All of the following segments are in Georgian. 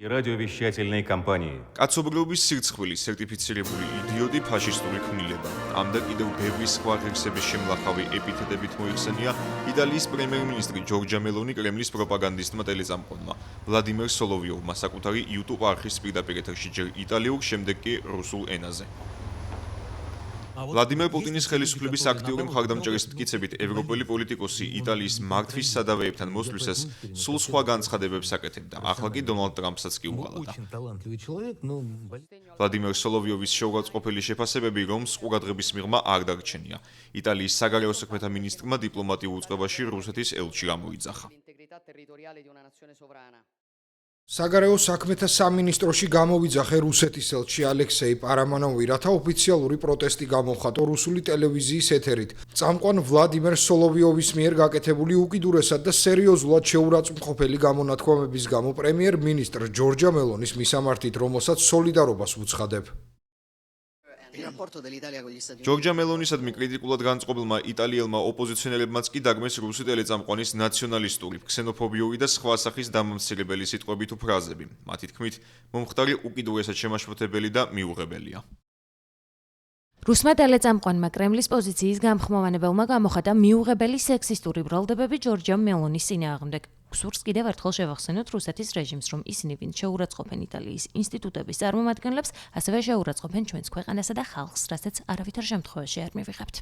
радиовещательной компании. კაცობრიობის სირცხვილის სერტიფიცირებული იდიოტი ფაშისტური ქმნილება. ამ და კიდევ ბევრი სხვა ღირსების შემლახავი ეპითეტებით მოიხსენია იტალიის პრემიერ-მინისტრი ჯორჯა მელონი კრემლის პროპაგანდისტმა ტელეწამყვანმა ვლადიმერ სოლოვიოვმა საკუთარი YouTube არხის პირდაპირ ეთერში ჯერ იტალიურ, შემდეგ კი რუსულ ენაზე. ვლადიმერ პუტინის ხელისუფლების აქტიური მხარდამჭერის მტკიცებით ევროპელი პოლიტიკოსი იტალიის მართვის სადავეებთან მოსვლისას სულ სხვა განცხადებებს აკეთებდა. ახლა კი დონალდ ტრამპსაც კი უღალატა. ვლადიმერ სოლოვიოვის შეურაცხყოფელი შეფასებები რომს ყურადღების მიღმა არ დარჩენია. იტალიის საგარეო საქმეთა მინისტრმა დიპლომატიურ უწყებაში რუსეთის ელჩი გამოიძახა. საგარეო საქმეთა სამინისტროში გამოვიძახე რუსეთის ელჩი ალექსეი პარამონოვი, რათა ოფიციალური პროტესტი გამოხატო რუსული ტელევიზიის ეთერით. წამყვან ვლადიმერ სოლოვიოვის მიერ გაკეთებული უკიდურესად და სერიოზულად შეურაცხმყოფელი გამონათქვამების გამო პრემიერ-მინისტრ ჯორჯა მელონის მისამართით, რომელსაც სოლიდარობას ვუცხადებ. ჯორჯა მელონისადმი კრიტიკულად განწყობილმა იტალიელმა ოპოზიციონერებმაც კი დაგმეს რუსი ტელეწამყვანის ნაციონალისტური, ქსენოფობიური და სხვა სახის დამამცირებელი სიტყვები თუ ფრაზები. მათი თქმით, მომხდარი უკიდურესად შემაშფოთებელი და მიუღებელია. რუსმა ტელეწამყვანმა კრემლის პოზიციის გამხმოვანებელმა გამოხატა მიუღებელი სექსისტური ბრალდებები ჯორჯა მელონის წინააღმდეგ. გსურს კიდევ ერთხელ შევახსენოთ რუსეთის რეჟიმს, რომ ისინი ვინც შეურაცხყოფენ იტალიის ინსტიტუტების წარმომადგენლებს, ასევე შეურაცხყოფენ ჩვენს ქვეყანასა და ხალხს, რასაც არავითარ შემთხვევაში არ მივიღებთ.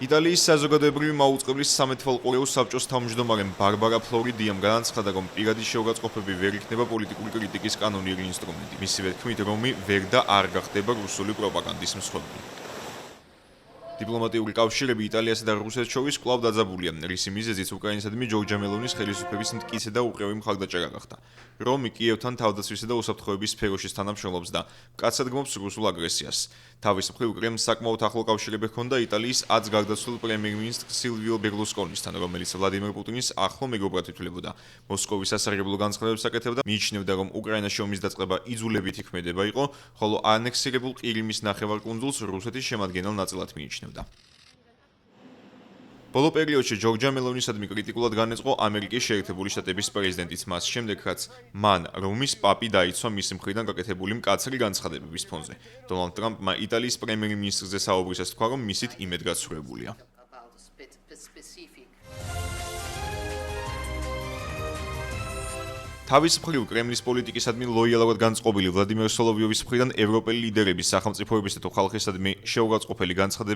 იტალიის საზოგადოებრივი მაუწყებლის სამეთვალყურეო საბჭოს თავმჯდომარემ ბარბარა ფლორიდიამ განაცხადა, რომ პირადი შეურაცხყოფები ვერ იქნება პოლიტიკური კრიტიკის კანონიერი ინსტრუმენტი. მისივე თქმით, რომი ვერ და არ გახდება რუსული პროპაგანდის მსხვერპლი. დიპლომატიური კავშირები იტალიასა და რუსეთს შორის კვლავ დაძაბულია, რისი მიზეზიც უკრაინისადმი ჯორჯა მელონის ხელისუფლების მტკიცე და უყევი მხარდაჭერა გახდა. რომი კიევთან თავდაცვისა და უსაფრთხოების სფეროში თანამშრომლობს და მკაცად გმობს რუსულ აგრესიას. თავის მხრივ კრემლს საკმაოდ ახლო კავშირები ჰქონდა იტალიის აც გარდაცვლილ პრემიერ-მინისტრ სილვიო ბერლუსკონისთან, რომელიც ვლადიმერ პუტინის ახლო მეგობრად ითვლებოდა. მოსკოვის სასარგებლო განცხადებებს აკეთებდა, მიიჩნევდა, რომ უკრაინაში ომის დაწყება იძულებით იქმედება იყო, ხოლო ანექსირებულ ყირიმის ნახევარკუნძულს რუსეთის შემადგენელ ნაწილად მიიჩნევდა. ბოლო პერიოდში ჯორჯა მელონისადმი კრიტიკულად განეწყო ამერიკის შეერთებული შტატების პრეზიდენტიც მას შემდეგ, რაც მან რომის პაპი დაიცვა მისი მხრიდან გაკეთებული მკაცრი განცხადებების ფონზე. დონალდ ტრამპმა იტალიის პრემიერ-მინისტრზე საუბრისას თქვა, რომ მისით იმედგაცრუებულია. თავის მხრივ კრემლის პოლიტიკისადმი ლოიალურად განწყობილი ვლადიმერ სოლოვიოვის მხრიდან ევროპელი ლიდერების, სახელმწიფოებისა თუ ხალხისადმი შეურაცხყოფელი განცხადებები